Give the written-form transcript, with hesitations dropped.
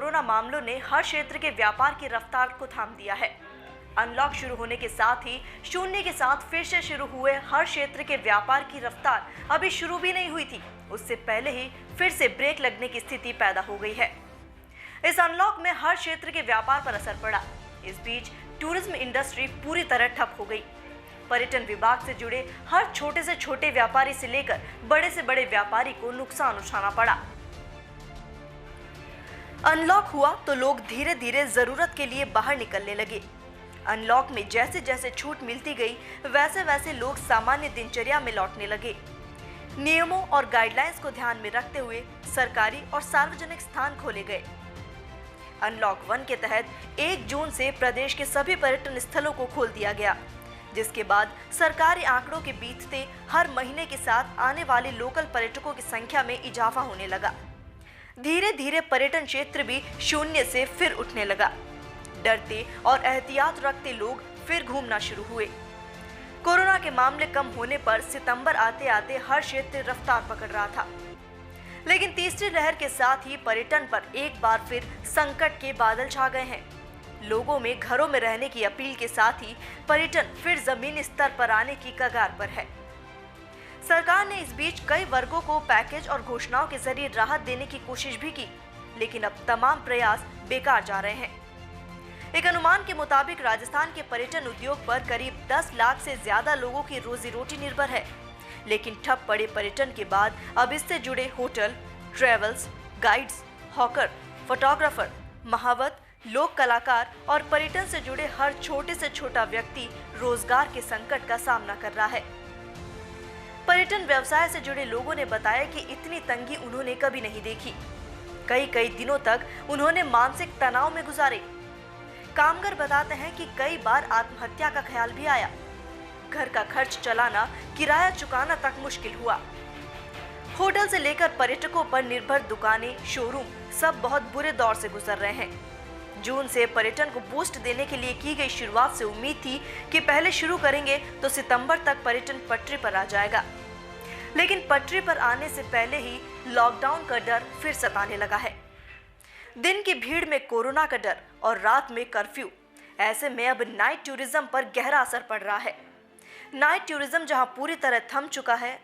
Corona मामलों ने हर क्षेत्र के व्यापार की रफ्तार को थाम दिया है। अनलॉक शुरू होने के साथ ही शून्य के साथ फिर से शुरू हुए हर क्षेत्र के व्यापार की रफ्तार अभी शुरू भी नहीं हुई थी, उससे पहले ही फिर से ब्रेक लगने की स्थिति पैदा हो गई है। इस अनलॉक में हर क्षेत्र के व्यापार पर असर पड़ा। इस बीच टूरिज्म इंडस्ट्री पूरी तरह ठप हो गई। पर्यटन विभाग से जुड़े हर छोटे से छोटे व्यापारी से लेकर बड़े से बड़े व्यापारी को नुकसान उठाना पड़ा। अनलॉक हुआ तो लोग धीरे धीरे जरूरत के लिए बाहर निकलने लगे। अनलॉक में जैसे जैसे छूट मिलती गई वैसे वैसे लोग सामान्य दिनचर्या में लौटने लगे। नियमों और गाइडलाइंस को ध्यान में रखते हुए सरकारी और सार्वजनिक स्थान खोले गए। अनलॉक 1 के तहत 1 जून से प्रदेश के सभी पर्यटन स्थलों को खोल दिया गया, जिसके बाद सरकारी आंकड़ों के बीतते हर महीने के साथ आने वाले लोकल पर्यटकों की संख्या में इजाफा होने लगा। धीरे धीरे पर्यटन क्षेत्र भी शून्य से फिर उठने लगा। डरते और एहतियात रखते लोग फिर घूमना शुरू हुए। कोरोना के मामले कम होने पर सितंबर आते आते हर क्षेत्र रफ्तार पकड़ रहा था, लेकिन तीसरी लहर के साथ ही पर्यटन पर एक बार फिर संकट के बादल छा गए हैं। लोगों में घरों में रहने की अपील के साथ ही पर्यटन फिर जमीनी स्तर पर आने की कगार पर है। सरकार ने इस बीच कई वर्गों को पैकेज और घोषणाओं के जरिए राहत देने की कोशिश भी की, लेकिन अब तमाम प्रयास बेकार जा रहे हैं। एक अनुमान के मुताबिक राजस्थान के पर्यटन उद्योग पर करीब 10 लाख से ज्यादा लोगों की रोजी रोटी निर्भर है, लेकिन ठप पड़े पर्यटन के बाद अब इससे जुड़े hotel, travels, guides, hawker, photographer, महावत, लोक कलाकार और पर्यटन से जुड़े हर छोटे से छोटा व्यक्ति रोजगार के संकट का सामना कर रहा है। पर्यटन व्यवसाय से जुड़े लोगों ने बताया कि इतनी तंगी उन्होंने कभी नहीं देखी। कई दिनों तक उन्होंने मानसिक तनाव में गुजारे। कामगार बताते हैं कि कई बार आत्महत्या का ख्याल भी आया। घर का खर्च चलाना, किराया चुकाना तक मुश्किल हुआ। होटल से लेकर पर्यटकों पर निर्भर दुकानें, शोरूम सब बहुत बुरे दौर से गुजर रहे हैं। जून से पर्यटन को बूस्ट देने के लिए की गई शुरुआत से उम्मीद थी कि पहले शुरू करेंगे तो सितंबर तक पर्यटन पटरी पर आ जाएगा, लेकिन पटरी पर आने से पहले ही लॉकडाउन का डर फिर सताने लगा है। दिन की भीड़ में कोरोना का डर और रात में कर्फ्यू, ऐसे में अब नाइट टूरिज्म पर गहरा असर पड़ रहा है। नाइट टूरिज्म जहां पूरी तरह थम चुका है,